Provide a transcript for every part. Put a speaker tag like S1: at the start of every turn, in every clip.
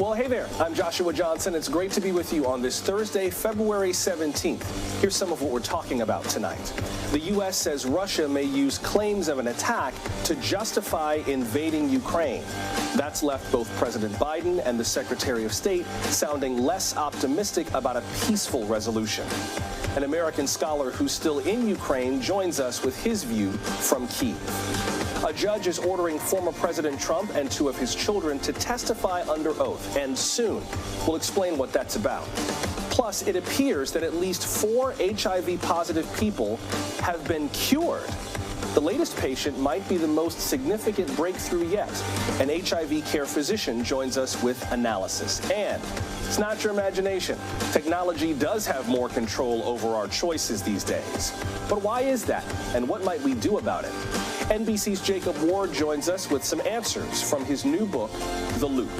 S1: Well, hey there. I'm Joshua Johnson. It's great to be with you on this Thursday, February 17th. Here's some of what we're talking about tonight. The U.S. says Russia may use claims of an attack to justify invading Ukraine. That's left both President Biden and the Secretary of State sounding less optimistic about a peaceful resolution. An American scholar who's still in Ukraine joins us with his view from Kyiv. A judge is ordering former President Trump and two of his children to testify under oath, and soon. We'll explain what that's about. Plus, it appears that at least 4 HIV-positive people have been cured. The latest patient might be the most significant breakthrough yet. An HIV care physician joins us with analysis. And it's not your imagination. Technology does have more control over our choices these days. But why is that? And what might we do about it? NBC's Jacob Ward joins us with some answers from his new book, The Loop.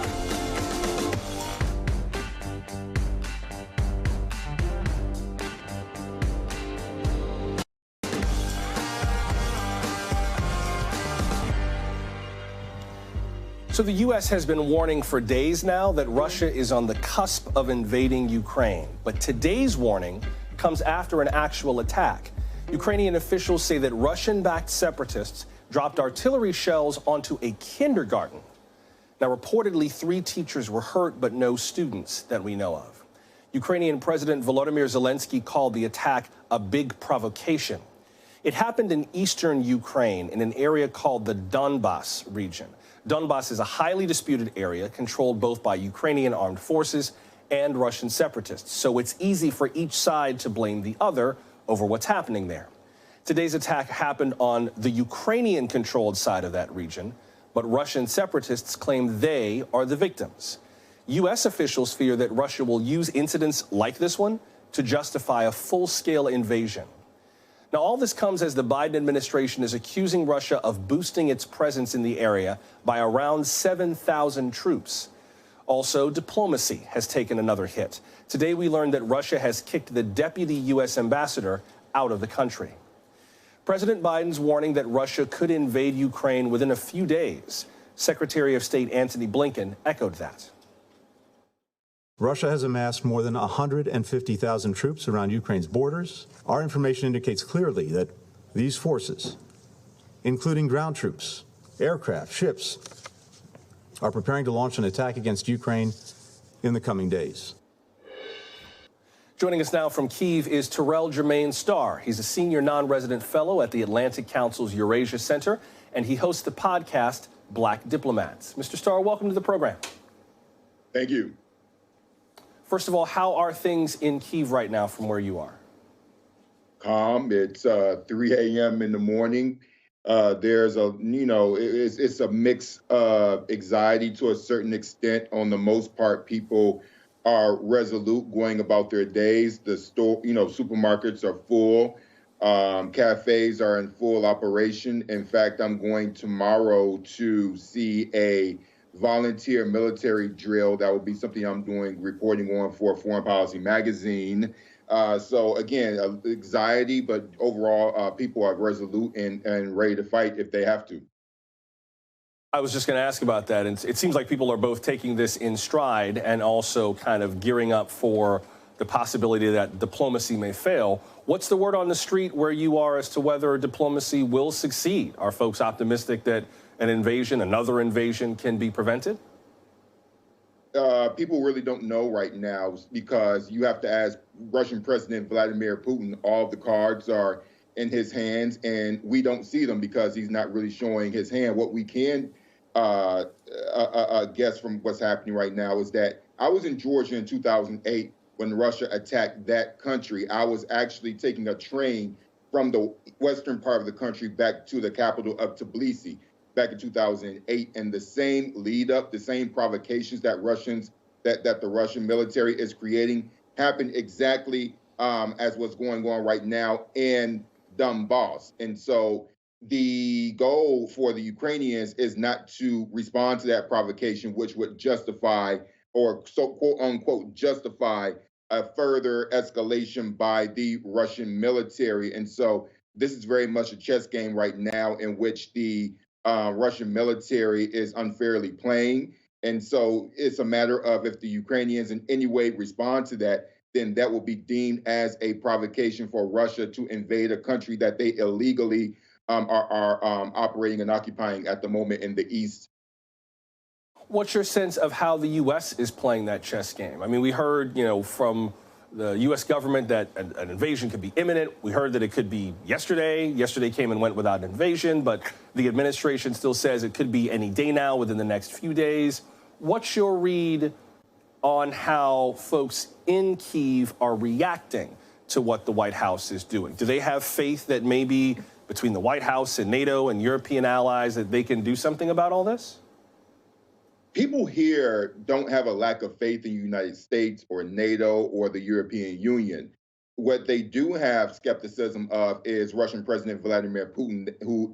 S1: So the U.S. has been warning for days now that Russia is on the cusp of invading Ukraine. But today's warning comes after an actual attack. Ukrainian officials say that Russian-backed separatists dropped artillery shells onto a kindergarten. Now, reportedly, 3 teachers were hurt, but no students that we know of. Ukrainian President Volodymyr Zelensky called the attack a big provocation. It happened in eastern Ukraine in an area called the Donbas region. Donbas is a highly disputed area controlled both by Ukrainian armed forces and Russian separatists, so it's easy for each side to blame the other over what's happening there. Today's attack happened on the Ukrainian-controlled side of that region, but Russian separatists claim they are the victims. U.S. officials fear that Russia will use incidents like this one to justify a full-scale invasion. Now, all this comes as the Biden administration is accusing Russia of boosting its presence in the area by around 7,000 troops. Also, diplomacy has taken another hit. Today, we learned that Russia has kicked the deputy U.S. ambassador out of the country. President Biden's warning that Russia could invade Ukraine within a few days. Secretary of State Antony Blinken echoed that.
S2: Russia has amassed more than 150,000 troops around Ukraine's borders. Our information indicates clearly that these forces, including ground troops, aircraft, ships, are preparing to launch an attack against Ukraine in the coming days.
S1: Joining us now from Kyiv is Terrell Starr. He's a senior non-resident fellow at the Atlantic Council's Eurasia Center, and he hosts the podcast Black Diplomats. Mr. Starr, welcome to the program.
S3: Thank you.
S1: First of all, how are things in Kyiv right now from where you are?
S3: Calm. It's 3 a.m. in the morning. There's it's a mix of anxiety to a certain extent. On the most part, people are resolute going about their days. The supermarkets are full. Cafes are in full operation. In fact, I'm going tomorrow to see a volunteer military drill. That will be something I'm doing, reporting on for Foreign Policy Magazine. So again, anxiety, but overall, people are resolute and ready to fight if they have to.
S1: I was just going to ask about that. And it seems like people are both taking this in stride and also kind of gearing up for the possibility that diplomacy may fail. What's the word on the street where you are as to whether diplomacy will succeed? Are folks optimistic that another invasion can be prevented?
S3: People really don't know right now because you have to ask Russian President Vladimir Putin. All of the cards are in his hands, and we don't see them because he's not really showing his hand. What we can guess from what's happening right now is that I was in Georgia in 2008 when Russia attacked that country. I was actually taking a train from the western part of the country back to the capital of Tbilisi back in 2008, and the same lead up, the same provocations that the Russian military is creating happened exactly as what's going on right now in Donbas. And so the goal for the Ukrainians is not to respond to that provocation, which would justify or so quote unquote justify a further escalation by the Russian military. And so this is very much a chess game right now in which the Russian military is unfairly playing. And so it's a matter of if the Ukrainians in any way respond to that, then that will be deemed as a provocation for Russia to invade a country that they illegally are operating and occupying at the moment in the east.
S1: What's your sense of how the U.S. is playing that chess game? I mean, we heard, from the U.S. government that an invasion could be imminent. We heard that it could be yesterday. Yesterday came and went without an invasion, but the administration still says it could be any day now, within the next few days. What's your read on how folks in Kyiv are reacting to what the White House is doing? Do they have faith that maybe between the White House and NATO and European allies that they can do something about all this?
S3: People here don't have a lack of faith in the United States or NATO or the European Union. What they do have skepticism of is Russian President Vladimir Putin, who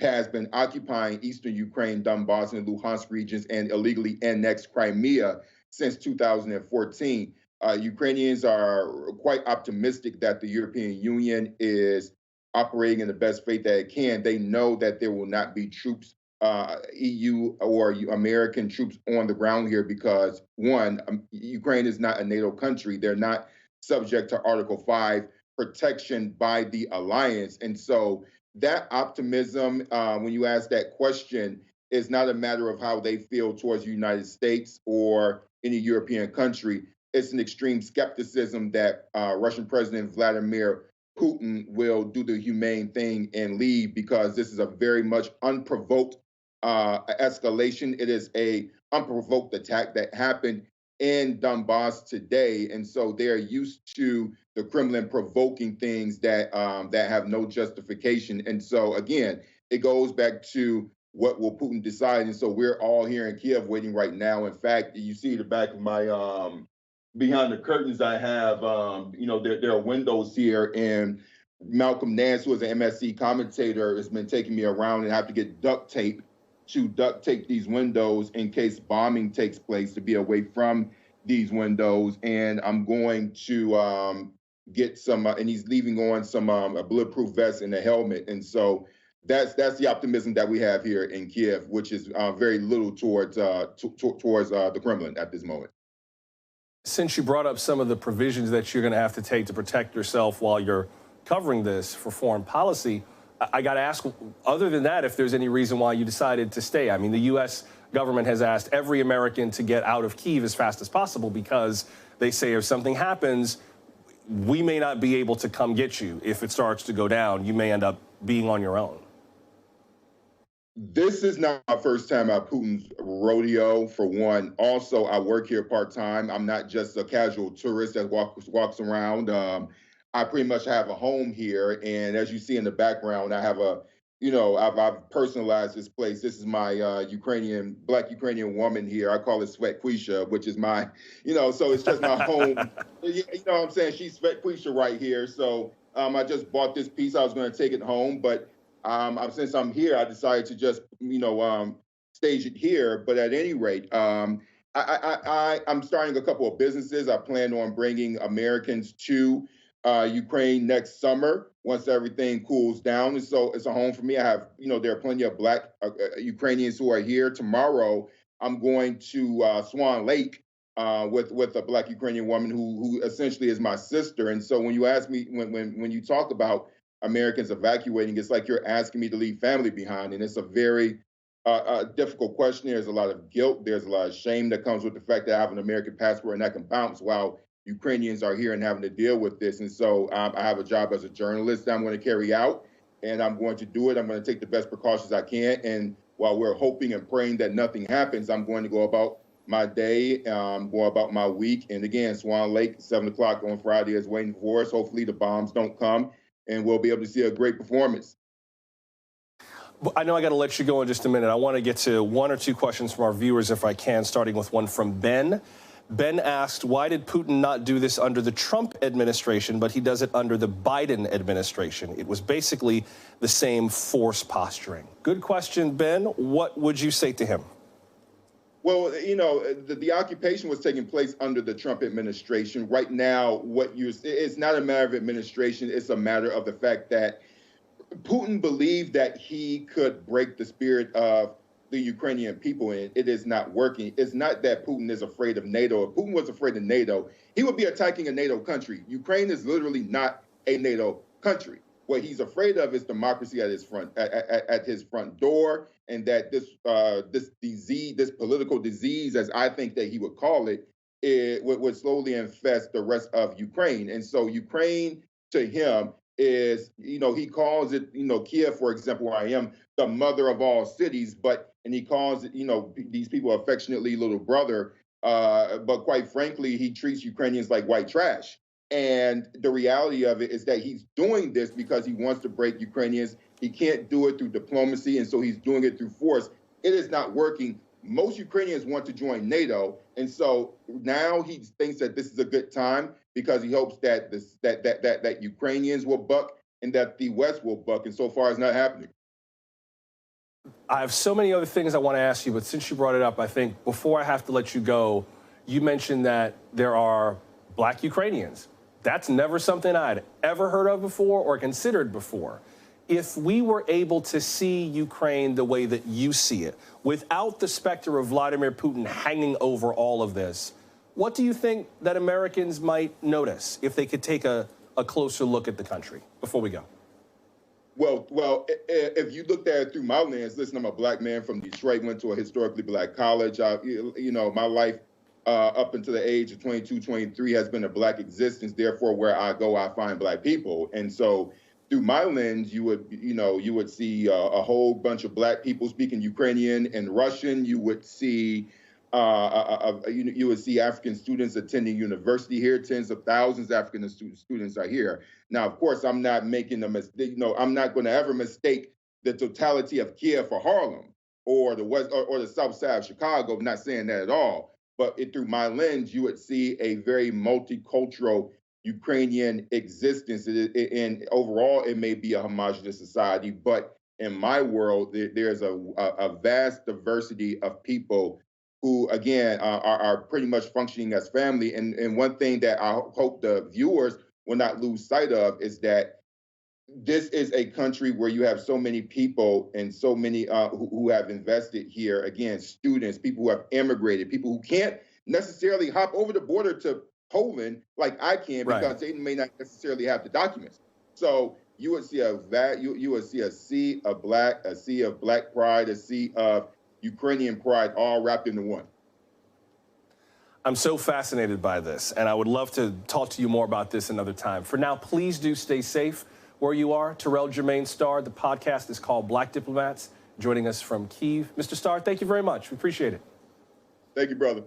S3: has been occupying eastern Ukraine, Donbass, and Luhansk regions and illegally annexed Crimea since 2014. Ukrainians are quite optimistic that the European Union is operating in the best faith that it can. They know that there will not be troops, EU or American troops on the ground here because, one, Ukraine is not a NATO country. They're not subject to Article 5 protection by the alliance. And so that optimism, when you ask that question, is not a matter of how they feel towards the United States or any European country. It's an extreme skepticism that Russian President Vladimir Putin will do the humane thing and leave, because this is a very much unprovoked escalation. It is a unprovoked attack that happened in Donbass today, and so they're used to the Kremlin provoking things that that have no justification. And so again, it goes back to what will Putin decide. And so we're all here in Kiev waiting right now. In fact, you see the back of my behind the curtains, I have, there are windows here, and Malcolm Nance, who is an MSC commentator, has been taking me around and have to get duct tape to duct tape these windows in case bombing takes place, to be away from these windows. And I'm going to get some, and he's leaving on some a bulletproof vest and a helmet. And so that's the optimism that we have here in Kiev, which is very little towards the Kremlin at this moment.
S1: Since you brought up some of the provisions that you're going to have to take to protect yourself while you're covering this for foreign policy, I got to ask, other than that, if there's any reason why you decided to stay. I mean, the U.S. government has asked every American to get out of Kyiv as fast as possible because they say if something happens, we may not be able to come get you. If it starts to go down, you may end up being on your own.
S3: This is not my first time at Putin's rodeo, for one. Also, I work here part-time. I'm not just a casual tourist that walks around. I pretty much have a home here. And as you see in the background, I have I've personalized this place. This is my Black Ukrainian woman here. I call it Svet Quisha, which is my, so it's just my home. You know what I'm saying? She's Svet Quisha right here. So I just bought this piece. I was going to take it home, but since I'm here, I decided to just, stage it here. But at any rate, I'm starting a couple of businesses. I plan on bringing Americans to Ukraine next summer once everything cools down. And so it's a home for me. I have, there are plenty of Black Ukrainians who are here. Tomorrow, I'm going to Swan Lake with a Black Ukrainian woman who essentially is my sister. And so when you ask me, when you talk about Americans evacuating, it's like you're asking me to leave family behind. And it's a very difficult question. There's a lot of guilt. There's a lot of shame that comes with the fact that I have an American passport and I can bounce while Ukrainians are here and having to deal with this. And so I have a job as a journalist that I'm going to carry out, and I'm going to do it. I'm going to take the best precautions I can. And while we're hoping and praying that nothing happens, I'm going to go about my day, go about my week. And again, Swan Lake, 7 o'clock on Friday is waiting for us. Hopefully the bombs don't come, and we'll be able to see a great performance.
S1: I know I got to let you go in just a minute. I want to get to one or two questions from our viewers, if I can, starting with one from Ben. Ben asked, why did Putin not do this under the Trump administration, but he does it under the Biden administration? It was basically the same force posturing. Good question, Ben. What would you say to him?
S3: Well, the occupation was taking place under the Trump administration. Right now, it's not a matter of administration. It's a matter of the fact that Putin believed that he could break the spirit of the Ukrainian people, and it is not working. It's not that Putin is afraid of NATO. If Putin was afraid of NATO, he would be attacking a NATO country. Ukraine is literally not a NATO country. What he's afraid of is democracy at his front door, and that this disease, this political disease, as I think that he would call it, would slowly infest the rest of Ukraine. And so Ukraine to him is, he calls it, Kiev, for example, where I am, the mother of all cities, and he calls it, these people affectionately little brother, but quite frankly, he treats Ukrainians like white trash. And the reality of it is that he's doing this because he wants to break Ukrainians. He can't do it through diplomacy, and so he's doing it through force. It is not working. Most Ukrainians want to join NATO, and so now he thinks that this is a good time because he hopes that that Ukrainians will buck and that the West will buck, and so far it's not happening.
S1: I have so many other things I want to ask you, but since you brought it up, I think before I have to let you go, you mentioned that there are Black Ukrainians. That's never something I'd ever heard of before or considered before. If we were able to see Ukraine the way that you see it, without the specter of Vladimir Putin hanging over all of this, what do you think that Americans might notice if they could take a closer look at the country before we go?
S3: Well, if you looked at it through my lens, listen, I'm a Black man from Detroit, went to a historically Black college. My life up until the age of 22, 23 has been a Black existence. Therefore, where I go, I find Black people. And so through my lens, you would see a whole bunch of Black people speaking Ukrainian and Russian. You would see African students attending university here. Tens of thousands of African students are here. Now, of course, I'm not making a mistake. I'm not going to ever mistake the totality of Kiev for Harlem or the West or the South Side of Chicago. I'm not saying that at all. But through my lens, you would see a very multicultural Ukrainian existence. And overall, it may be a homogenous society. But in my world, there's a vast diversity of people who, again, are pretty much functioning as family. And one thing that I hope the viewers will not lose sight of is that this is a country where you have so many people and so many who have invested here. Again, students, people who have immigrated, people who can't necessarily hop over the border to Poland like I can because they may not necessarily have the documents. So you would see a sea of Black pride, a sea of Ukrainian pride, all wrapped into one.
S1: I'm so fascinated by this, and I would love to talk to you more about this another time. For now, please do stay safe where you are. Terrell Jermaine Starr, the podcast is called Black Diplomats, joining us from Kyiv. Mr. Starr, thank you very much. We appreciate it.
S3: Thank you, brother.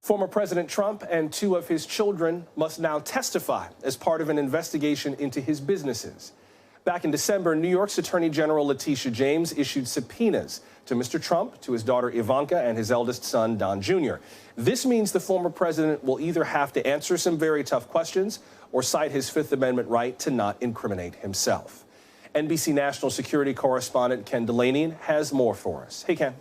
S1: Former President Trump and two of his children must now testify as part of an investigation into his businesses. Back in December, New York's Attorney General Letitia James issued subpoenas to Mr. Trump, to his daughter Ivanka, and his eldest son, Don Jr. This means the former president will either have to answer some very tough questions or cite his Fifth Amendment right to not incriminate himself. NBC national security correspondent Ken Delaney has more for us. Hey, Ken.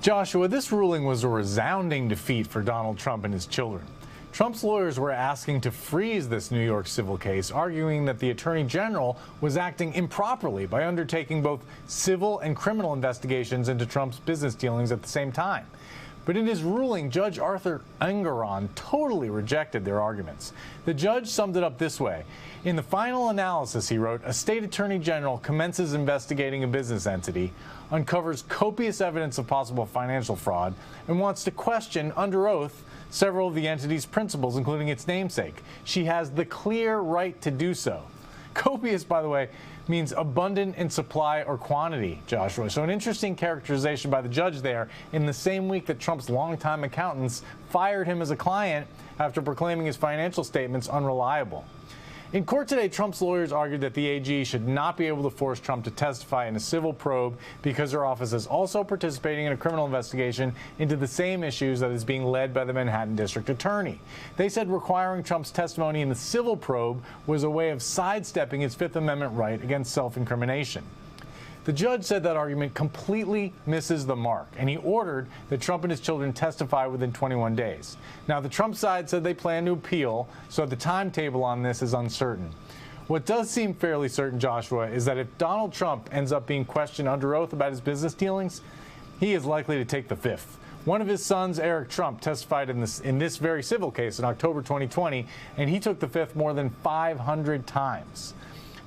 S4: Joshua, this ruling was a resounding defeat for Donald Trump and his children. Trump's lawyers were asking to freeze this New York civil case, arguing that the Attorney General was acting improperly by undertaking both civil and criminal investigations into Trump's business dealings at the same time. But in his ruling, Judge Arthur Engoron totally rejected their arguments. The judge summed it up this way. In the final analysis, he wrote, a state attorney general commences investigating a business entity, uncovers copious evidence of possible financial fraud, and wants to question under oath several of the entity's principals, including its namesake. She has the clear right to do so. Copious, by the way, means abundant in supply or quantity, Joshua. So an interesting characterization by the judge there in the same week that Trump's longtime accountants fired him as a client after proclaiming his financial statements unreliable. In court today, Trump's lawyers argued that the AG should not be able to force Trump to testify in a civil probe because her office is also participating in a criminal investigation into the same issues that is being led by the Manhattan District Attorney. They said requiring Trump's testimony in the civil probe was a way of sidestepping his Fifth Amendment right against self-incrimination. The judge said that argument completely misses the mark, and he ordered that Trump and his children testify within 21 days. Now, the Trump side said they plan to appeal, so the timetable on this is uncertain. What does seem fairly certain, Joshua, is that if Donald Trump ends up being questioned under oath about his business dealings, he is likely to take the fifth. One of his sons, Eric Trump, testified in this very civil case in October 2020, and he took the fifth more than 500 times.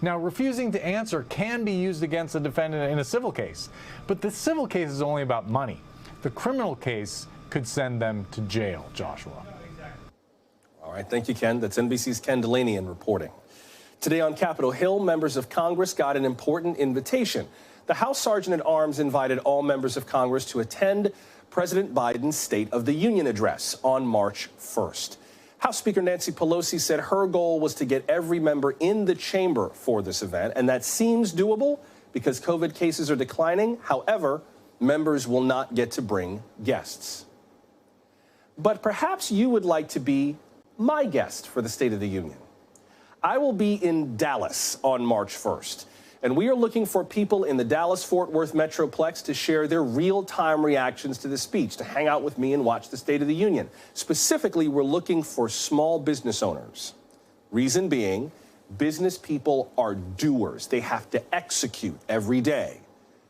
S4: Now, refusing to answer can be used against a defendant in a civil case, but the civil case is only about money. The criminal case could send them to jail, Joshua.
S1: All right, thank you, Ken. That's NBC's Ken Delanian reporting. Today on Capitol Hill, members of Congress got an important invitation. The House Sergeant-at-Arms invited all members of Congress to attend President Biden's State of the Union address on March 1st. House Speaker Nancy Pelosi said her goal was to get every member in the chamber for this event, and that seems doable because COVID cases are declining. However, members will not get to bring guests. But perhaps you would like to be my guest for the State of the Union. I will be in Dallas on March 1st, and we are looking for people in the Dallas-Fort Worth Metroplex to share their real-time reactions to the speech, to hang out with me and watch the State of the Union. Specifically, we're looking for small business owners. Reason being, business people are doers. They have to execute every day.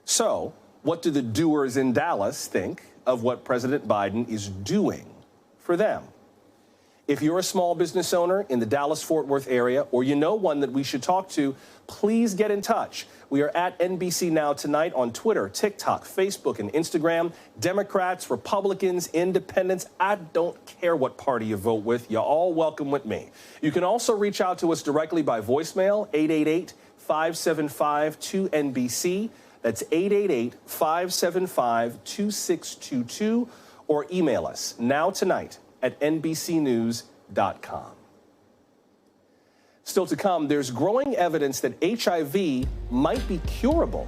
S1: So, what do the doers in Dallas think of what President Biden is doing for them? If you're a small business owner in the Dallas-Fort Worth area, or you know one that we should talk to, please get in touch. We are at NBC Now Tonight on Twitter, TikTok, Facebook, and Instagram. Democrats, Republicans, Independents, I don't care what party you vote with. You're all welcome with me. You can also reach out to us directly by voicemail, 888-575-2NBC. That's 888-575-2622, or email us nowtonight@nbcnews.com. Still to come, there's growing evidence that HIV might be curable.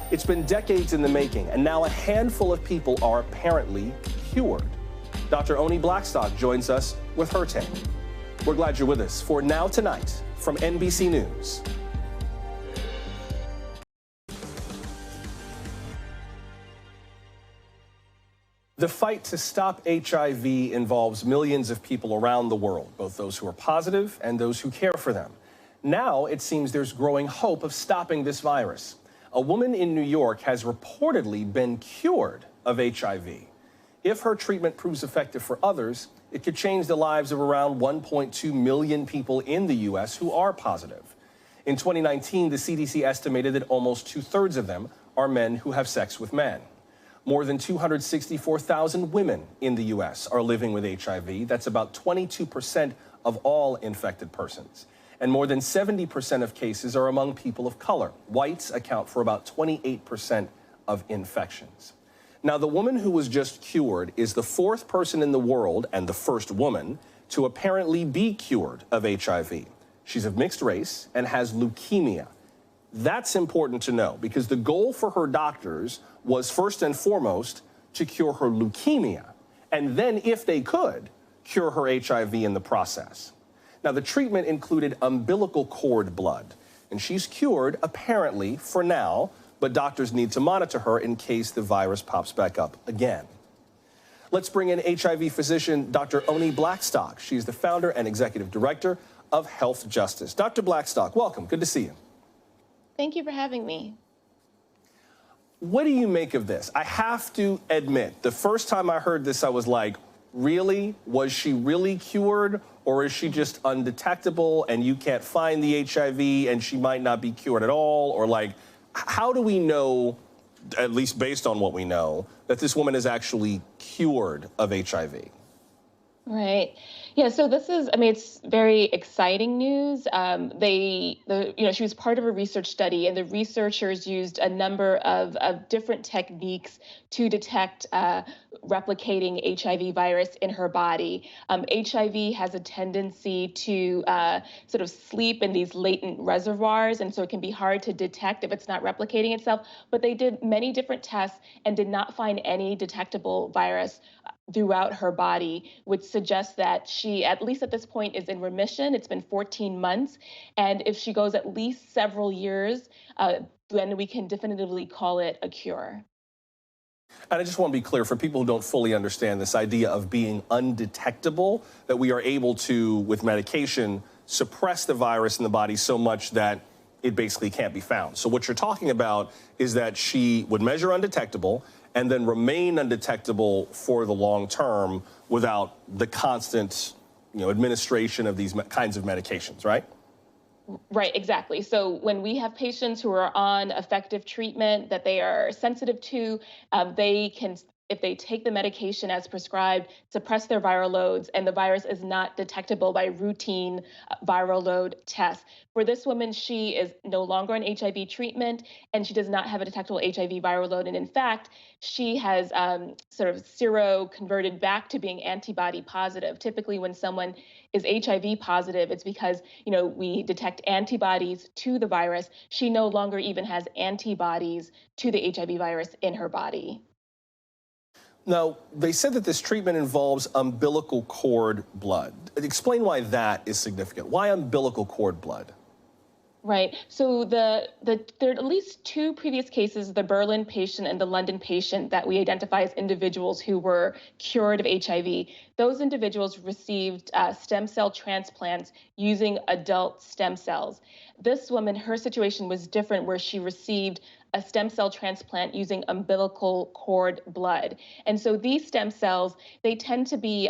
S1: It's been decades in the making, and now a handful of people are apparently cured. Dr. Oni Blackstock joins us with her take. We're glad you're with us for Now Tonight from NBC News. The fight to stop HIV involves millions of people around the world, both those who are positive and those who care for them. Now, it seems there's growing hope of stopping this virus. A woman in New York has reportedly been cured of HIV. If her treatment proves effective for others, it could change the lives of around 1.2 million people in the U.S. who are positive. In 2019, the CDC estimated that almost 2/3 of them are men who have sex with men. More than 264,000 women in the U.S. are living with HIV. That's about 22% of all infected persons. And more than 70% of cases are among people of color. Whites account for about 28% of infections. Now, the woman who was just cured is the fourth person in the world and the first woman to apparently be cured of HIV. She's of mixed race and has leukemia. That's important to know because the goal for her doctors was first and foremost to cure her leukemia, and then, if they could, cure her HIV in the process. Now, the treatment included umbilical cord blood, and she's cured, apparently, for now, but doctors need to monitor her in case the virus pops back up again. Let's bring in HIV physician Dr. Oni Blackstock. She's the founder and executive director of Health Justice. Dr. Blackstock, welcome. Good to see you.
S5: Thank you for having me.
S1: What do you make of this? I have to admit, the first time I heard this, I was like, really? Was she really cured? Or is she just undetectable and you can't find the HIV and she might not be cured at all? Or like, how do we know, at least based on what we know, that this woman is actually cured of HIV?
S5: Right. Yeah, so this is, I mean, it's very exciting news. She was part of a research study, and the researchers used a number of different techniques to detect replicating HIV virus in her body. HIV has a tendency to sort of sleep in these latent reservoirs, and so it can be hard to detect if it's not replicating itself. But they did many different tests and did not find any detectable virus throughout her body, which suggests that she, at least at this point, is in remission. It's been 14 months. And if she goes at least several years, then we can definitively call it a cure.
S1: And I just want to be clear for people who don't fully understand this idea of being undetectable, that we are able to, with medication, suppress the virus in the body so much that it basically can't be found. So what you're talking about is that she would measure undetectable and then remain undetectable for the long term without the constant, administration of these kinds of medications, right?
S5: Right, exactly. So when we have patients who are on effective treatment that they are sensitive to, they can, if they take the medication as prescribed, suppress their viral loads, and the virus is not detectable by routine viral load tests. For this woman, she is no longer on HIV treatment, and she does not have a detectable HIV viral load. And in fact, she has sort of sero-converted back to being antibody positive. Typically, when someone is HIV positive, it's because, we detect antibodies to the virus. She no longer even has antibodies to the HIV virus in her body.
S1: Now, they said that this treatment involves umbilical cord blood. Explain why that is significant. Why umbilical cord blood?
S5: Right. So there are at least two previous cases, the Berlin patient and the London patient, that we identify as individuals who were cured of HIV. Those individuals received stem cell transplants using adult stem cells. This woman, her situation was different, where she received a stem cell transplant using umbilical cord blood. And so these stem cells, they tend to be,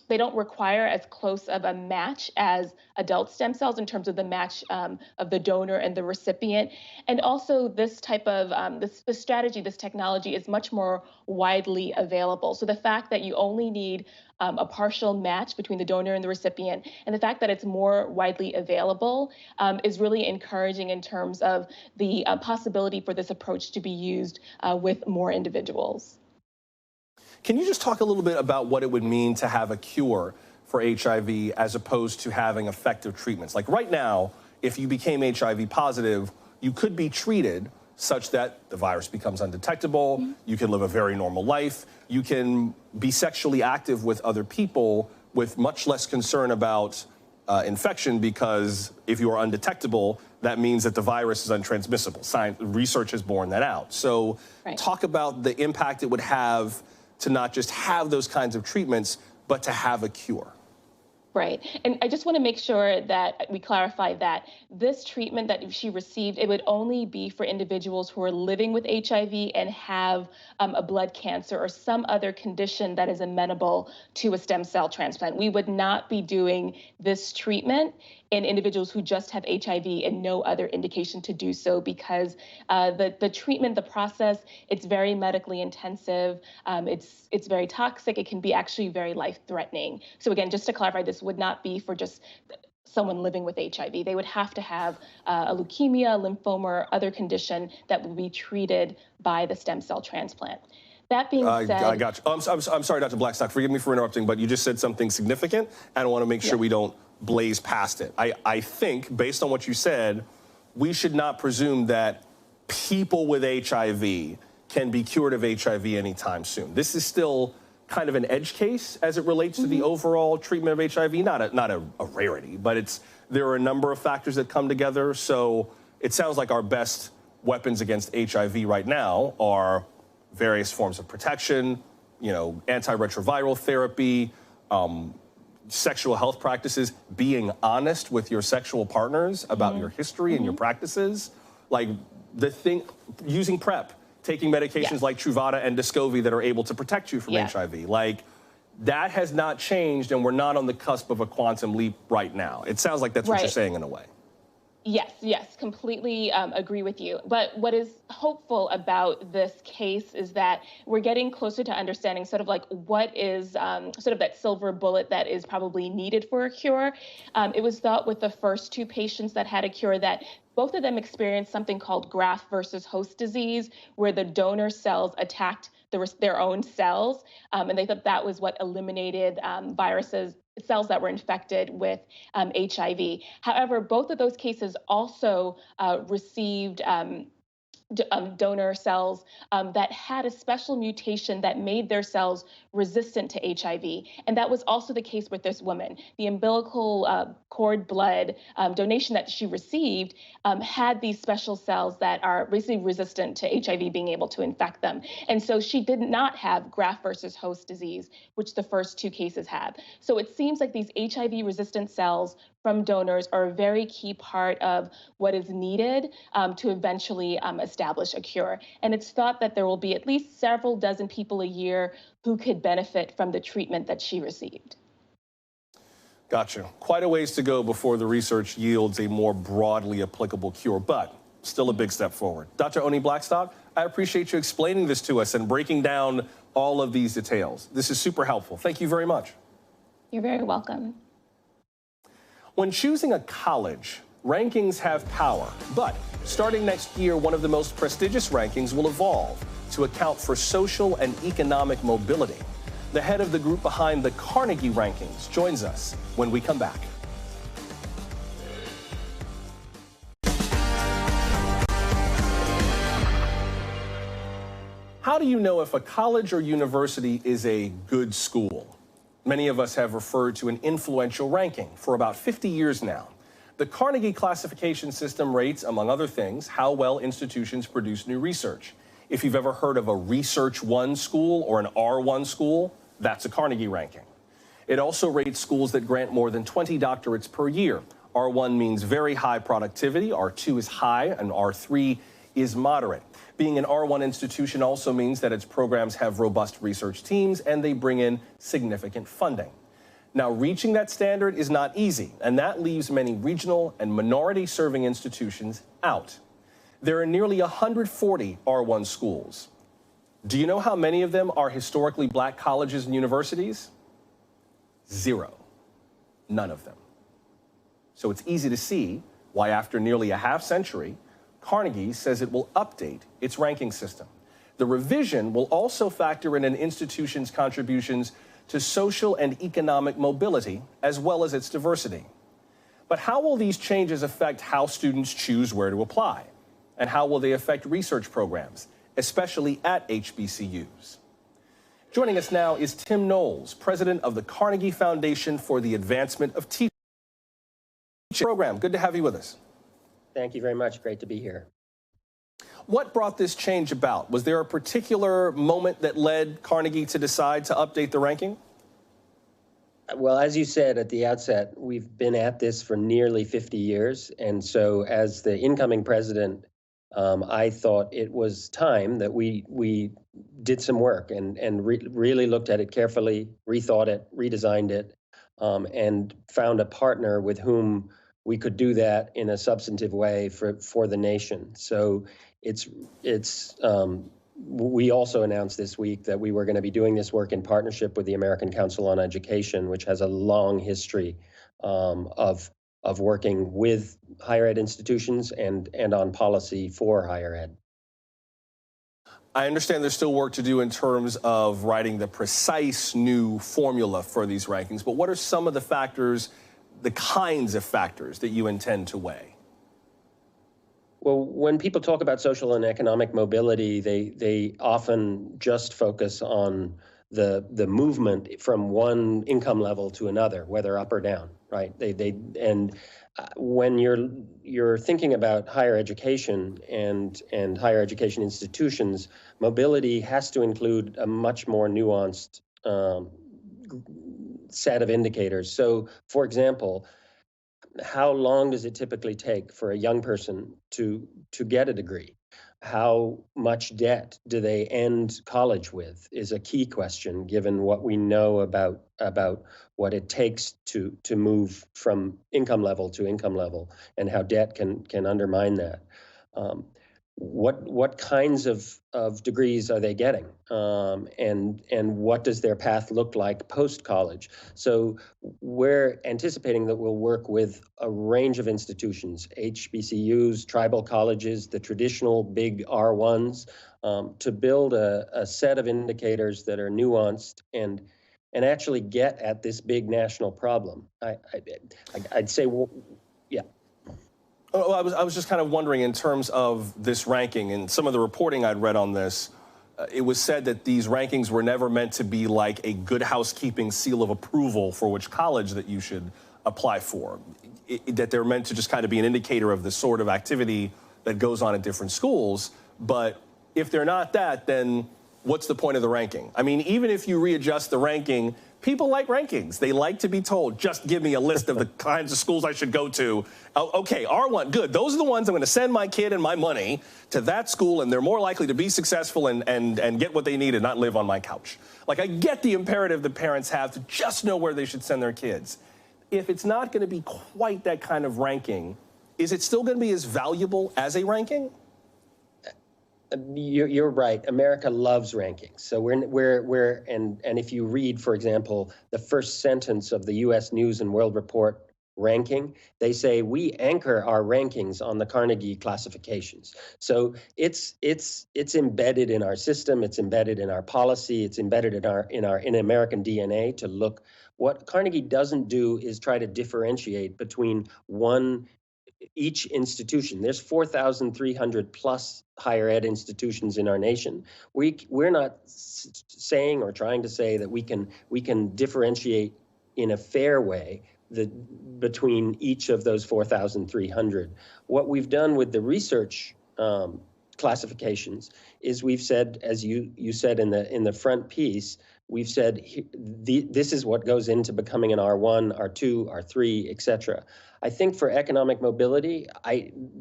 S5: they don't require as close of a match as adult stem cells in terms of the match of the donor and the recipient. And also this type of, this strategy, this technology is much more widely available. So the fact that you only need a partial match between the donor and the recipient, and the fact that it's more widely available is really encouraging in terms of the possibility for this approach to be used with more individuals.
S1: Can you just talk a little bit about what it would mean to have a cure for HIV as opposed to having effective treatments? Like right now, if you became HIV positive, you could be treated such that the virus becomes undetectable, you can live a very normal life, you can be sexually active with other people with much less concern about infection, because if you are undetectable, that means that the virus is untransmissible. Research has borne that out. So talk about the impact it would have to not just have those kinds of treatments, but to have a cure.
S5: Right. And I just want to make sure that we clarify that this treatment that she received, it would only be for individuals who are living with HIV and have a blood cancer or some other condition that is amenable to a stem cell transplant. We would not be doing this treatment in individuals who just have HIV and no other indication to do so, because the treatment, the process, it's very medically intensive. It's very toxic. It can be actually very life-threatening. So again, just to clarify, this would not be for just someone living with HIV. They would have to have a leukemia, lymphoma, or other condition that will be treated by the stem cell transplant. That being said,
S1: I got you. I'm sorry, Dr. Blackstock. Forgive me for interrupting, but you just said something significant, and I want to make sure we don't blaze past it. I think, based on what you said, we should not presume that people with HIV can be cured of HIV anytime soon. This is still kind of an edge case as it relates to the overall treatment of HIV. Not a rarity, but there are a number of factors that come together. So it sounds like our best weapons against HIV right now are various forms of protection, antiretroviral therapy, sexual health practices, being honest with your sexual partners about your history and your practices, like using PrEP, taking medications like Truvada and Descovy that are able to protect you from HIV. Like, that has not changed, and we're not on the cusp of a quantum leap right now. It sounds like that's what you're saying in a way.
S5: Yes, completely agree with you. But what is hopeful about this case is that we're getting closer to understanding sort of like what is sort of that silver bullet that is probably needed for a cure. It was thought with the first two patients that had a cure that both of them experienced something called graft versus host disease, where the donor cells attacked their own cells, and they thought that was what eliminated cells that were infected with HIV. However, both of those cases also received donor cells that had a special mutation that made their cells resistant to HIV. And that was also the case with this woman. The umbilical cord blood donation that she received had these special cells that are basically resistant to HIV being able to infect them. And so she did not have graft versus host disease, which the first two cases had. So it seems like these HIV resistant cells from donors are a very key part of what is needed to eventually establish a cure. And it's thought that there will be at least several dozen people a year who could benefit from the treatment that she received.
S1: Gotcha. Quite a ways to go before the research yields a more broadly applicable cure, but still a big step forward. Dr. Oni Blackstock, I appreciate you explaining this to us and breaking down all of these details. This is super helpful. Thank you very much.
S5: You're very welcome.
S1: When choosing a college, rankings have power, but starting next year, one of the most prestigious rankings will evolve to account for social and economic mobility. The head of the group behind the Carnegie rankings joins us when we come back. How do you know if a college or university is a good school? Many of us have referred to an influential ranking for about 50 years now. The Carnegie classification system rates, among other things, how well institutions produce new research. If you've ever heard of a Research 1 school or an R1 school, that's a Carnegie ranking. It also rates schools that grant more than 20 doctorates per year. R1 means very high productivity, R2 is high, and R3 is moderate. Being an R1 institution also means that its programs have robust research teams and they bring in significant funding. Now, reaching that standard is not easy, and that leaves many regional and minority-serving institutions out. There are nearly 140 R1 schools. Do you know how many of them are historically black colleges and universities? 0. None of them. So it's easy to see why, after nearly a half century, Carnegie says it will update its ranking system. The revision will also factor in an institution's contributions to social and economic mobility, as well as its diversity. But how will these changes affect how students choose where to apply? And how will they affect research programs, especially at HBCUs? Joining us now is Tim Knowles, president of the Carnegie Foundation for the Advancement of Teaching program. Good to have you with us.
S6: Thank you very much. Great to be here.
S1: What brought this change about? Was there a particular moment that led Carnegie to decide to update the ranking?
S6: Well, as you said at the outset, we've been at this for nearly 50 years. And so as the incoming president, I thought it was time that we did some work and really looked at it carefully, rethought it, redesigned it, and found a partner with whom we could do that in a substantive way for the nation. So we also announced this week that we were going to be doing this work in partnership with the American Council on Education, which has a long history of working with higher ed institutions and on policy for higher ed.
S1: I understand there's still work to do in terms of writing the precise new formula for these rankings, but what are some of the factors, the kinds of factors that you intend to weigh?
S6: Well, when people talk about social and economic mobility, they often just focus on the movement from one income level to another, whether up or down, right? When you're thinking about higher education and higher education institutions, mobility has to include a much more nuanced set of indicators. So, for example, how long does it typically take for a young person to get a degree? How much debt do they end college with is a key question, given what we know about what it takes to move from income level to income level and how debt can undermine that. What kinds of degrees are they getting, and what does their path look like post-college? So we're anticipating that we'll work with a range of institutions, HBCUs, tribal colleges, the traditional big R1s, to build a set of indicators that are nuanced and actually get at this big national problem. I'd say, well, yeah.
S1: Well, I was just kind of wondering, in terms of this ranking and some of the reporting I'd read on this, it was said that these rankings were never meant to be like a good housekeeping seal of approval for which college that you should apply for, that they're meant to just kind of be an indicator of the sort of activity that goes on at different schools. But if they're not that, then what's the point of the ranking? I mean, even if you readjust the ranking, people like rankings. They like to be told, just give me a list of the kinds of schools I should go to. Oh, okay, R1, good. Those are the ones I'm going to send my kid and my money to that school, and they're more likely to be successful and get what they need and not live on my couch. Like, I get the imperative that parents have to just know where they should send their kids. If it's not going to be quite that kind of ranking, is it still going to be as valuable as a ranking?
S6: You're right. America loves rankings. So and if you read, for example, the first sentence of the U.S. News and World Report ranking, they say we anchor our rankings on the Carnegie classifications. So it's embedded in our system. It's embedded in our policy. It's embedded in American DNA to look. What Carnegie doesn't do is try to differentiate between each institution. There's 4,300 plus higher ed institutions in our nation. We're not saying or trying to say that we can differentiate in a fair way between each of those 4,300. What we've done with the research classifications is we've said, as you said in the front piece, we've said this is what goes into becoming an R1, R2, R3, et cetera. I think for economic mobility,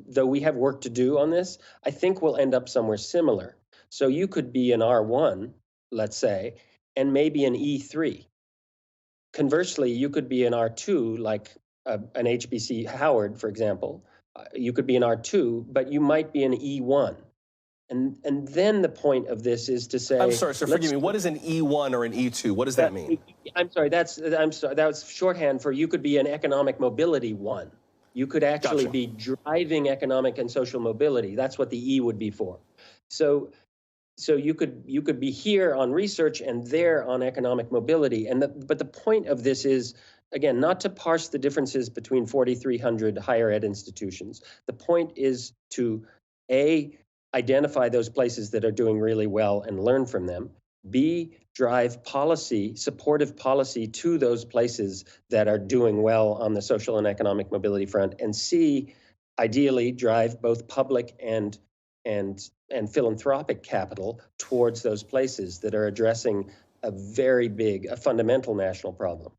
S6: though we have work to do on this, I think we'll end up somewhere similar. So you could be an R1, let's say, and maybe an E3. Conversely, you could be an R2, like an HBC Howard, for example. You could be an R2, but you might be an E1. And then the point of this is to say,
S1: I'm sorry, sir, forgive me. What is an E1 or an E2? What does that mean?
S6: I'm sorry, that was shorthand for you could be an economic mobility one. You could actually be driving economic and social mobility. That's what the E would be for. So you could be here on research and there on economic mobility. But the point of this is, again, not to parse the differences between 4,300 higher ed institutions. The point is to identify those places that are doing really well and learn from them. B, drive policy, supportive policy to those places that are doing well on the social and economic mobility front. And C, ideally drive both public and philanthropic capital towards those places that are addressing a fundamental national problem.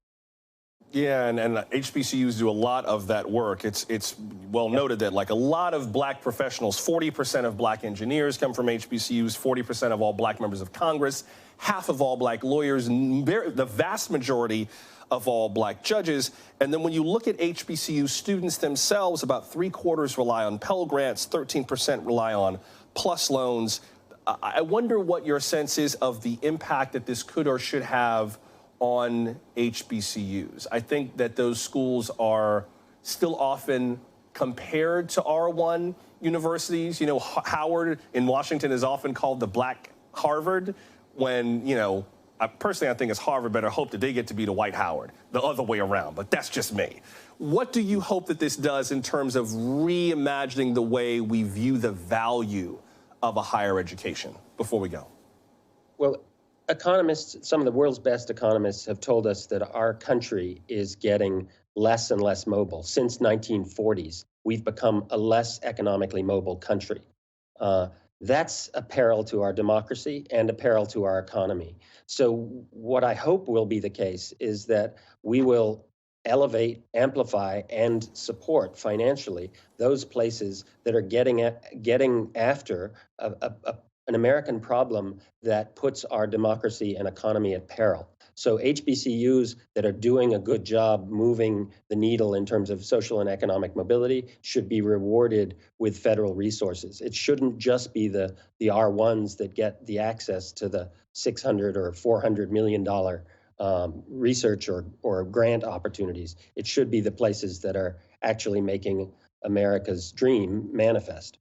S1: Yeah, and HBCUs do a lot of that work. It's well noted that like a lot of black professionals, 40% of black engineers come from HBCUs, 40% of all black members of Congress, half of all black lawyers, the vast majority of all black judges. And then when you look at HBCU students themselves, about 3/4 rely on Pell Grants, 13% rely on PLUS loans. I wonder what your sense is of the impact that this could or should have on HBCUs. I think that those schools are still often compared to R1 universities. You know, Howard in Washington is often called the Black Harvard, when, you know, personally I think it's Harvard better hope that they get to be the white Howard, the other way around, but that's just me. What do you hope that this does in terms of reimagining the way we view the value of a higher education before we go? Well,
S6: economists, some of the world's best economists have told us that our country is getting less and less mobile. Since 1940s, we've become a less economically mobile country. That's a peril to our democracy and a peril to our economy. So what I hope will be the case is that we will elevate, amplify, and support financially those places that are getting after an American problem that puts our democracy and economy at peril. So HBCUs that are doing a good job moving the needle in terms of social and economic mobility should be rewarded with federal resources. It shouldn't just be the R1s that get the access to the $600 or $400 million research or grant opportunities. It should be the places that are actually making America's dream manifest.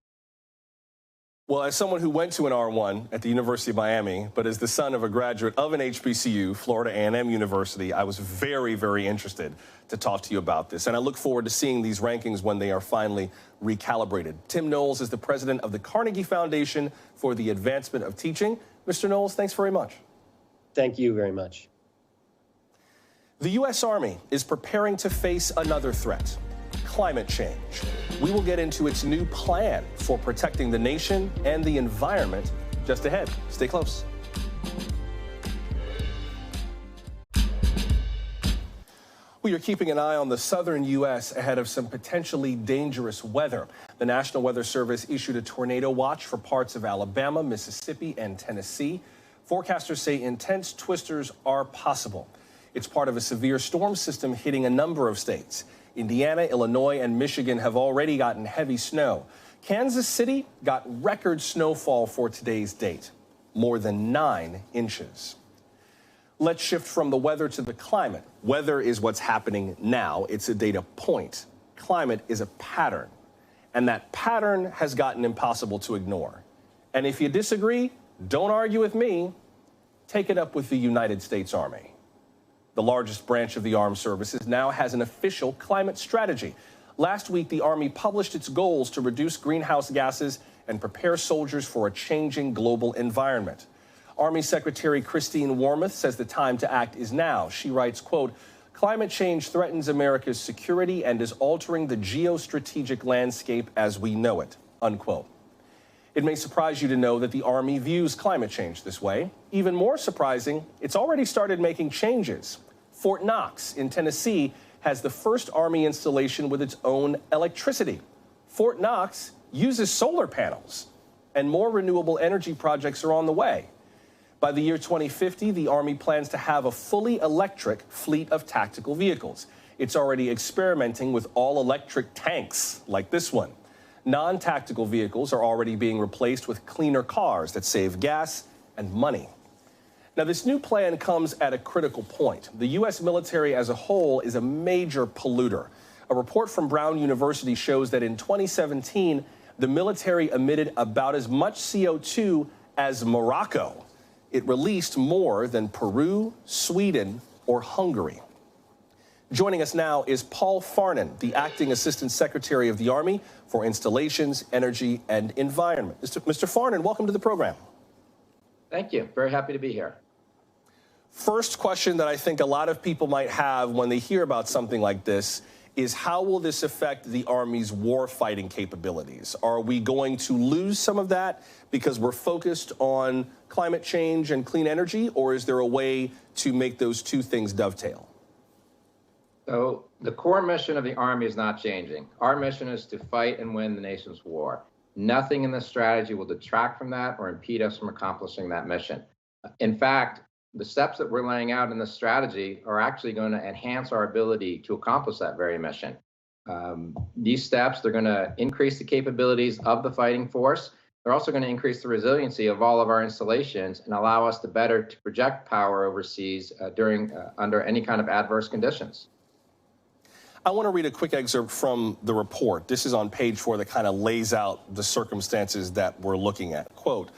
S1: Well, as someone who went to an R1 at the University of Miami, but as the son of a graduate of an HBCU, Florida A&M University, I was very, very interested to talk to you about this. And I look forward to seeing these rankings when they are finally recalibrated. Tim Knowles is the president of the Carnegie Foundation for the Advancement of Teaching. Mr. Knowles, thanks very much.
S6: Thank you very much.
S1: The U.S. Army is preparing to face another threat: climate change. We will get into its new plan for protecting the nation and the environment just ahead. Stay close. We are keeping an eye on the southern U.S. ahead of some potentially dangerous weather. The National Weather Service issued a tornado watch for parts of Alabama, Mississippi, and Tennessee. Forecasters say intense twisters are possible. It's part of a severe storm system hitting a number of states. Indiana, Illinois, and Michigan have already gotten heavy snow. Kansas City got record snowfall for today's date, more than 9 inches. Let's shift from the weather to the climate. Weather is what's happening now. It's a data point. Climate is a pattern. And that pattern has gotten impossible to ignore. And if you disagree, don't argue with me. Take it up with the United States Army. The largest branch of the armed services now has an official climate strategy. Last week, the Army published its goals to reduce greenhouse gases and prepare soldiers for a changing global environment. Army Secretary Christine Wormuth says the time to act is now. She writes, quote, "Climate change threatens America's security and is altering the geostrategic landscape as we know it," unquote. It may surprise you to know that the Army views climate change this way. Even more surprising, it's already started making changes. Fort Knox in Tennessee has the first Army installation with its own electricity. Fort Knox uses solar panels, and more renewable energy projects are on the way. By the year 2050, the Army plans to have a fully electric fleet of tactical vehicles. It's already experimenting with all-electric tanks like this one. Non-tactical vehicles are already being replaced with cleaner cars that save gas and money. Now, this new plan comes at a critical point. The U.S. military as a whole is a major polluter. A report from Brown University shows that in 2017, the military emitted about as much CO2 as Morocco. It released more than Peru, Sweden, or Hungary. Joining us now is Paul Farnan, the Acting Assistant Secretary of the Army for Installations, Energy, and Environment. Mr. Farnan, welcome to the program.
S7: Thank you. Very happy to be here.
S1: First question that I think a lot of people might have when they hear about something like this is, how will this affect the Army's war-fighting capabilities? Are we going to lose some of that because we're focused on climate change and clean energy, or is there a way to make those two things dovetail?
S7: So the core mission of the Army is not changing. Our mission is to fight and win the nation's war. Nothing in this strategy will detract from that or impede us from accomplishing that mission. In fact, the steps that we're laying out in this strategy are actually going to enhance our ability to accomplish that very mission. These steps, they're going to increase the capabilities of the fighting force. They're also going to increase the resiliency of all of our installations and allow us to better project power overseas under any kind of adverse conditions.
S1: I want to read a quick excerpt from the report. This is on page 4 that kind of lays out the circumstances that we're looking at. Quote,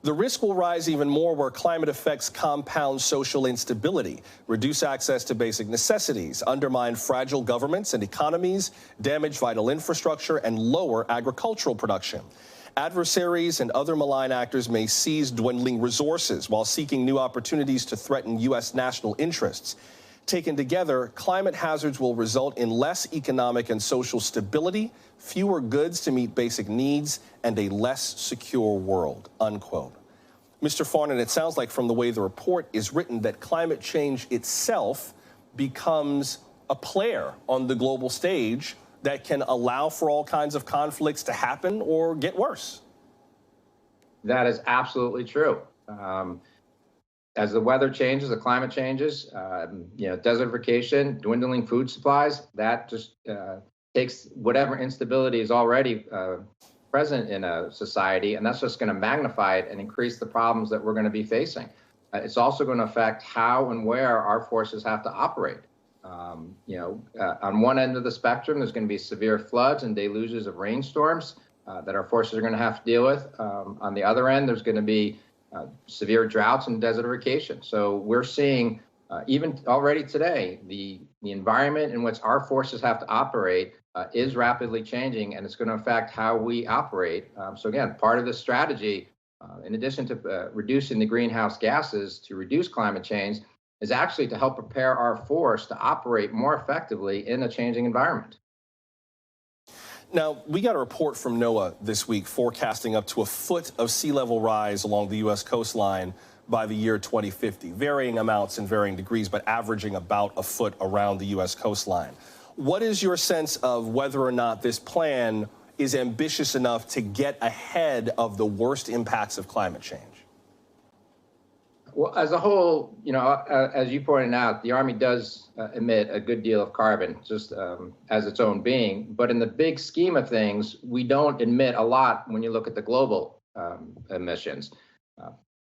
S1: "The risk will rise even more where climate effects compound social instability, reduce access to basic necessities, undermine fragile governments and economies, damage vital infrastructure, and lower agricultural production. Adversaries and other malign actors may seize dwindling resources while seeking new opportunities to threaten U.S. national interests. Taken together, climate hazards will result in less economic and social stability, fewer goods to meet basic needs, and a less secure world," unquote. Mr. Farnan, it sounds like from the way the report is written that climate change itself becomes a player on the global stage that can allow for all kinds of conflicts to happen or get worse.
S7: That is absolutely true. As the weather changes, the climate changes, desertification, dwindling food supplies, that just takes whatever instability is already present in a society, and that's just going to magnify it and increase the problems that we're going to be facing. It's also going to affect how and where our forces have to operate. On one end of the spectrum, there's going to be severe floods and deluges of rainstorms that our forces are going to have to deal with. On the other end, there's going to be severe droughts and desertification. So we're seeing, even already today, the environment in which our forces have to operate is rapidly changing, and it's going to affect how we operate. So again, part of the strategy, in addition to reducing the greenhouse gases to reduce climate change, is actually to help prepare our force to operate more effectively in a changing environment.
S1: Now, we got a report from NOAA this week forecasting up to a foot of sea level rise along the U.S. coastline by the year 2050. Varying amounts and varying degrees, but averaging about a foot around the U.S. coastline. What is your sense of whether or not this plan is ambitious enough to get ahead of the worst impacts of climate change?
S7: Well, as a whole, as you pointed out, the Army does emit a good deal of carbon just as its own being. But in the big scheme of things, we don't emit a lot when you look at the global emissions.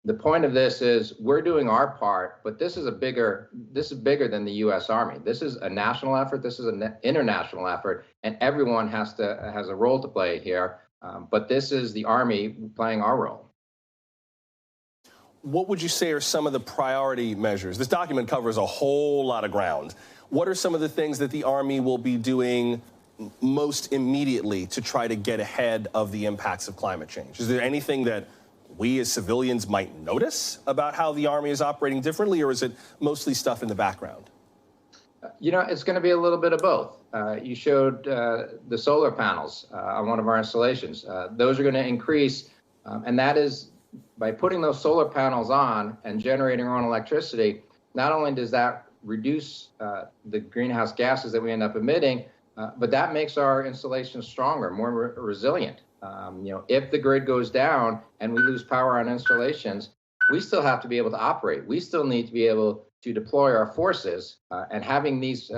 S7: The point of this is we're doing our part, but this is bigger than the U.S. Army. This is a national effort. This is an international effort, and everyone has a role to play here. But this is the Army playing our role.
S1: What would you say are some of the priority measures? This document covers a whole lot of ground. What are some of the things that the Army will be doing most immediately to try to get ahead of the impacts of climate change? Is there anything that we as civilians might notice about how the Army is operating differently, or is it mostly stuff in the background?
S7: It's going to be a little bit of both. You showed the solar panels on one of our installations. Those are going to increase, and that is by putting those solar panels on and generating our own electricity. Not only does that reduce the greenhouse gases that we end up emitting, but that makes our installations stronger, more resilient. If the grid goes down and we lose power on installations, we still have to be able to operate. We still need to be able to deploy our forces, and having these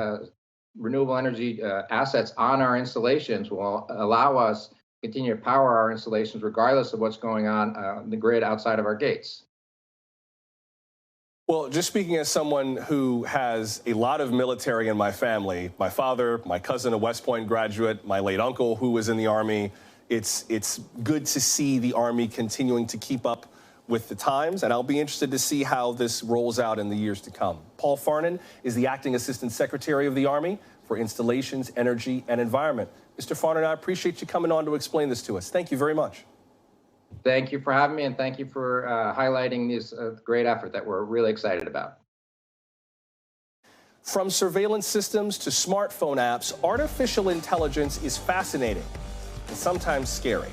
S7: renewable energy assets on our installations will allow us to continue to power our installations regardless of what's going on the grid outside of our gates.
S1: Well, just speaking as someone who has a lot of military in my family, my father, my cousin, a West Point graduate, my late uncle who was in the Army, it's good to see the Army continuing to keep up with the times, and I'll be interested to see how this rolls out in the years to come. Paul Farnan is the Acting Assistant Secretary of the Army for Installations, Energy, and Environment. Mr. Farnan, I appreciate you coming on to explain this to us. Thank you very much.
S7: Thank you for having me, and thank you for highlighting this great effort that we're really excited about.
S1: From surveillance systems to smartphone apps, artificial intelligence is fascinating and sometimes scary.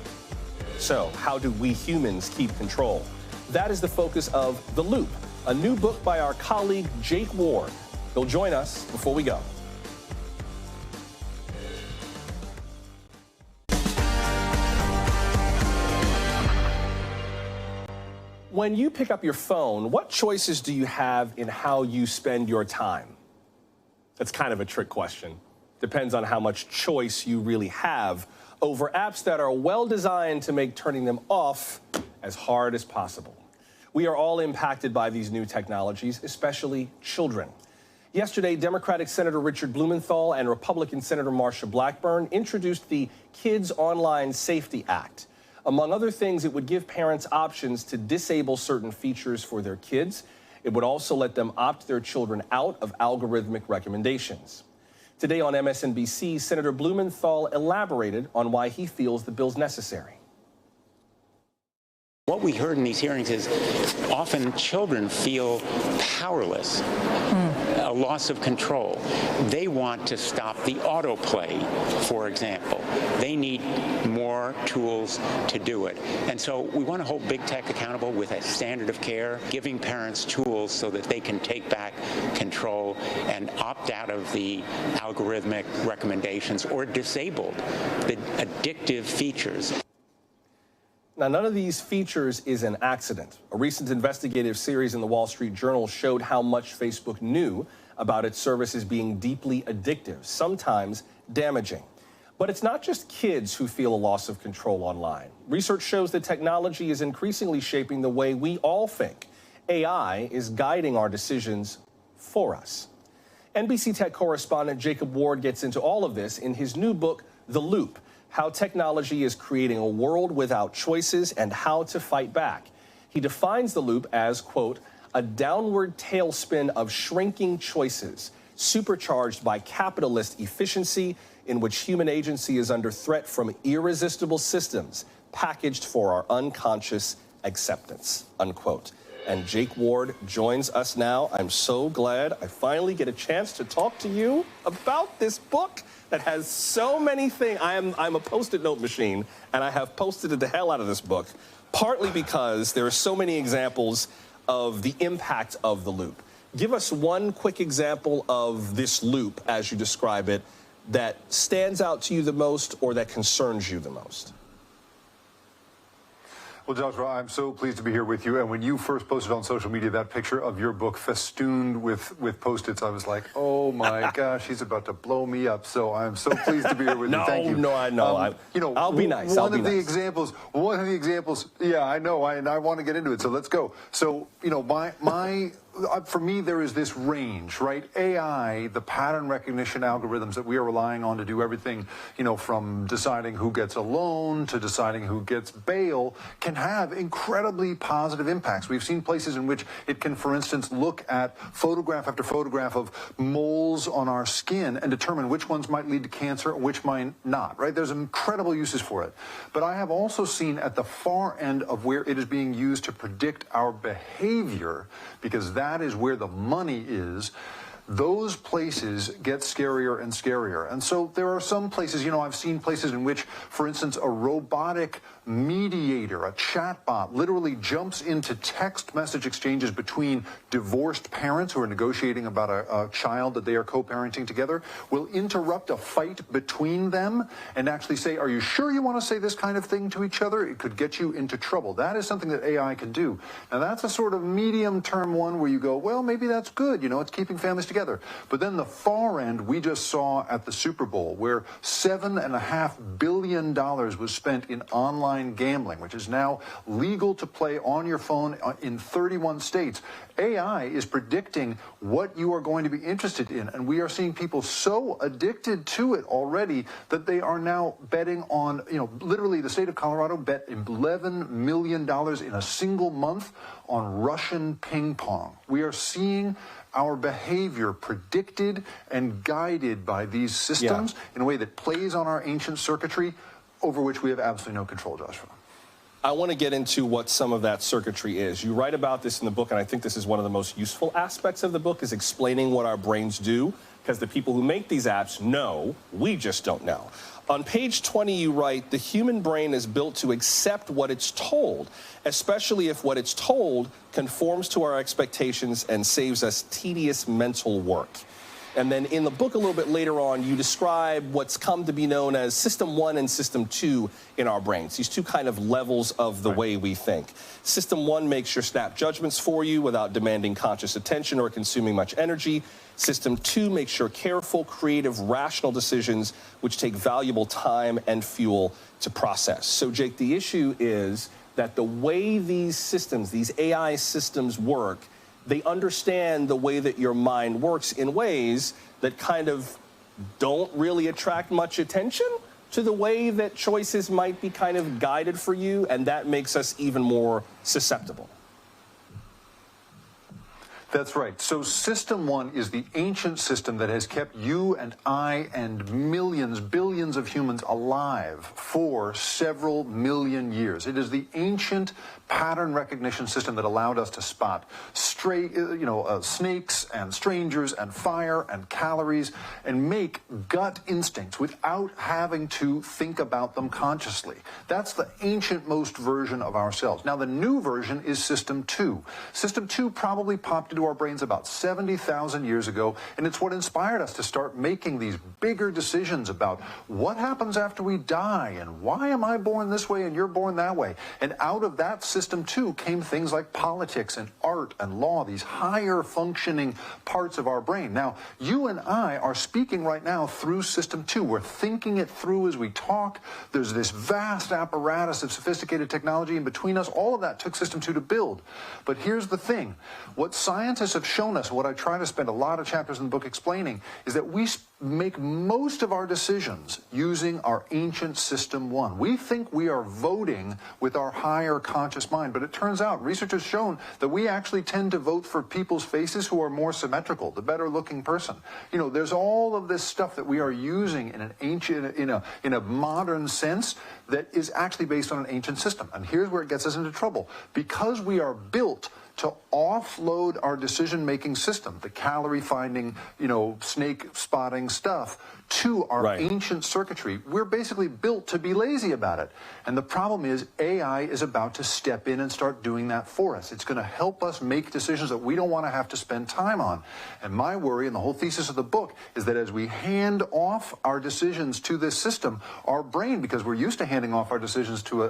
S1: So, how do we humans keep control? That is the focus of The Loop, a new book by our colleague Jake Ward. He'll join us before we go. When you pick up your phone, what choices do you have in how you spend your time? That's kind of a trick question. Depends on how much choice you really have over apps that are well designed to make turning them off as hard as possible. We are all impacted by these new technologies, especially children. Yesterday, Democratic Senator Richard Blumenthal and Republican Senator Marsha Blackburn introduced the Kids Online Safety Act. Among other things, it would give parents options to disable certain features for their kids. It would also let them opt their children out of algorithmic recommendations. Today on MSNBC, Senator Blumenthal elaborated on why he feels the bill's necessary.
S8: What we heard in these hearings is often children feel powerless, a loss of control. They want to stop the autoplay, for example. They need more tools to do it. And so we want to hold big tech accountable with a standard of care, giving parents tools so that they can take back control and opt out of the algorithmic recommendations or disable the addictive features.
S1: Now, none of these features is an accident. A recent investigative series in the Wall Street Journal showed how much Facebook knew about its services being deeply addictive, sometimes damaging. But it's not just kids who feel a loss of control online. Research shows that technology is increasingly shaping the way we all think. AI is guiding our decisions for us. NBC Tech correspondent Jacob Ward gets into all of this in his new book, The Loop: How Technology is Creating a World Without Choices and How to Fight Back. He defines the loop as, quote, a downward tailspin of shrinking choices, supercharged by capitalist efficiency, in which human agency is under threat from irresistible systems packaged for our unconscious acceptance, unquote. And Jake Ward joins us now. I'm so glad I finally get a chance to talk to you about this book that has so many things. I'm a Post-it note machine, and I have Post-it the hell out of this book, partly because there are so many examples of the impact of the loop. Give us one quick example of this loop, as you describe it, that stands out to you the most or that concerns you the most.
S9: Well, Joshua, I'm so pleased to be here with you. And when you first posted on social media that picture of your book festooned with Post-its, I was like, oh my gosh, he's about to blow me up. So I'm so pleased to be here with you. Thank you.
S1: No, I know. I'll be nice.
S9: One of the examples. Yeah, I know. And I want to get into it. So let's go. So, for me, there is this range, right? AI, the pattern recognition algorithms that we are relying on to do everything, from deciding who gets a loan to deciding who gets bail, can have incredibly positive impacts. We've seen places in which it can, for instance, look at photograph after photograph of moles on our skin and determine which ones might lead to cancer and which might not, right? There's incredible uses for it. But I have also seen at the far end of where it is being used to predict our behavior, because that is where the money is, those places get scarier and scarier. And so there are some places, I've seen places in which, for instance, a robotic mediator, a chatbot, literally jumps into text message exchanges between divorced parents who are negotiating about a child that they are co-parenting together, will interrupt a fight between them and actually say, are you sure you want to say this kind of thing to each other? It could get you into trouble. That is something that AI can do. Now, that's a sort of medium-term one where you go, well, maybe that's good. It's keeping families together. But then the far end we just saw at the Super Bowl, where $7.5 billion was spent in online gambling, which is now legal to play on your phone in 31 states. AI is predicting what you are going to be interested in, and we are seeing people so addicted to it already that they are now betting on, literally the state of Colorado bet $11 million in a single month on Russian ping pong. We are seeing our behavior predicted and guided by these systems in a way that plays on our ancient circuitry over which we have absolutely no control, Joshua.
S1: I want to get into what some of that circuitry is. You write about this in the book, and I think this is one of the most useful aspects of the book, is explaining what our brains do, because the people who make these apps know, we just don't know. On page 20, you write, the human brain is built to accept what it's told, especially if what it's told conforms to our expectations and saves us tedious mental work. And then in the book a little bit later on, you describe what's come to be known as System 1 and System 2 in our brains, these two kind of levels of the way we think. System 1 makes your snap judgments for you without demanding conscious attention or consuming much energy. System 2 makes your careful, creative, rational decisions, which take valuable time and fuel to process. So, Jake, the issue is that the way these systems, these AI systems work, they understand the way that your mind works in ways that kind of don't really attract much attention to the way that choices might be kind of guided for you, and that makes us even more susceptible.
S9: That's right. So System 1 is the ancient system that has kept you and I and millions, billions of humans alive for several million years. It is the ancient pattern recognition system that allowed us to spot snakes and strangers and fire and calories and make gut instincts without having to think about them consciously. That's the ancient-most version of ourselves. Now, the new version is System 2. System 2 probably popped into our brains about 70,000 years ago, and it's what inspired us to start making these bigger decisions about what happens after we die and why am I born this way and you're born that way. And out of that System 2 came things like politics and art and law, these higher functioning parts of our brain. Now, you and I are speaking right now through System 2. We're thinking it through as we talk. There's this vast apparatus of sophisticated technology in between us. All of that took System 2 to build. But here's the thing. What scientists have shown us, what I try to spend a lot of chapters in the book explaining, is that we make most of our decisions using our ancient System 1. We think we are voting with our higher conscious mind, but it turns out research has shown that we actually tend to vote for people's faces who are more symmetrical, the better looking person. You know, there's all of this stuff that we are using in an ancient, in a modern sense that is actually based on an ancient system. And here's where it gets us into trouble. Because we are built to offload our decision-making system, the calorie-finding, snake spotting stuff, to our ancient circuitry. We're basically built to be lazy about it. And the problem is AI is about to step in and start doing that for us. It's going to help us make decisions that we don't want to have to spend time on. And my worry, and the whole thesis of the book, is that as we hand off our decisions to this system, our brain, because we're used to handing off our decisions to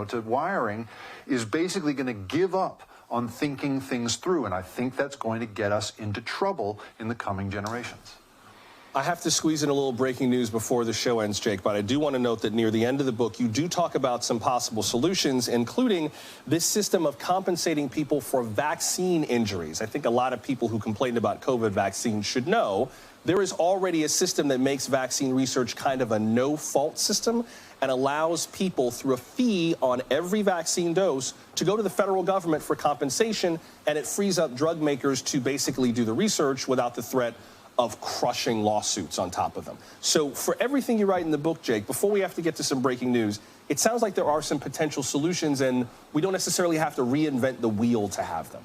S9: to wiring, is basically going to give up on thinking things through. And I think that's going to get us into trouble in the coming generations.
S1: I have to squeeze in a little breaking news before the show ends, Jake, but I do want to note that near the end of the book, you do talk about some possible solutions, including this system of compensating people for vaccine injuries. I think a lot of people who complained about COVID vaccines should know there is already a system that makes vaccine research kind of a no-fault system and allows people through a fee on every vaccine dose to go to the federal government for compensation, and it frees up drug makers to basically do the research without the threat of crushing lawsuits on top of them. So for everything you write in the book, Jake, before we have to get to some breaking news, it sounds like there are some potential solutions and we don't necessarily have to reinvent the wheel to have them.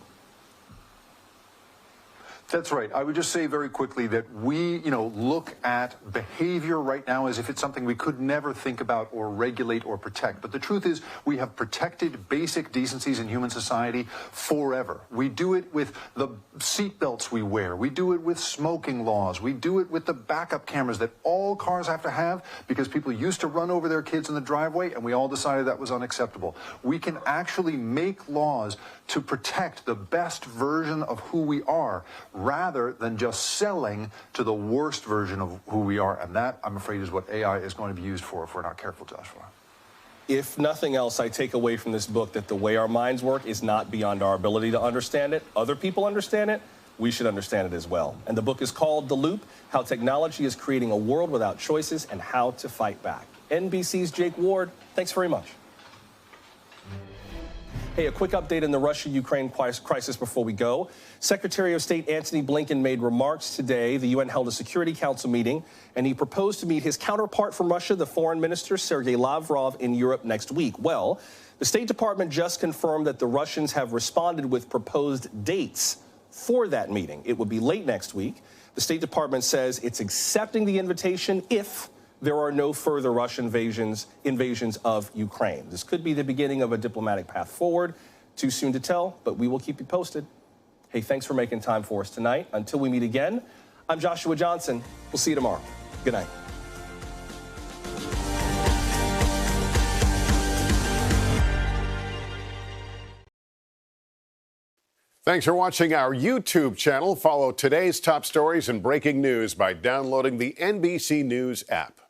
S9: That's right. I would just say very quickly that we, look at behavior right now as if it's something we could never think about or regulate or protect. But the truth is we have protected basic decencies in human society forever. We do it with the seatbelts we wear. We do it with smoking laws. We do it with the backup cameras that all cars have to have because people used to run over their kids in the driveway and we all decided that was unacceptable. We can actually make laws to protect the best version of who we are, rather than just selling to the worst version of who we are. And that, I'm afraid, is what AI is going to be used for if we're not careful, Joshua.
S1: If nothing else, I take away from this book that the way our minds work is not beyond our ability to understand it. Other people understand it. We should understand it as well. And the book is called The Loop: How Technology is Creating a World Without Choices and How to Fight Back. NBC's Jake Ward, thanks very much. Hey, a quick update on the Russia-Ukraine crisis before we go. Secretary of State Antony Blinken made remarks today. The UN held a Security Council meeting, and he proposed to meet his counterpart from Russia, the Foreign Minister Sergei Lavrov, in Europe next week. Well, the State Department just confirmed that the Russians have responded with proposed dates for that meeting. It would be late next week. The State Department says it's accepting the invitation if there are no further Russian invasions of Ukraine. This could be the beginning of a diplomatic path forward. Too soon to tell, but we will keep you posted. Hey, thanks for making time for us tonight. Until we meet again, I'm Joshua Johnson. We'll see you tomorrow. Good night.
S10: Thanks for watching our YouTube channel. Follow today's top stories and breaking news by downloading the NBC News app.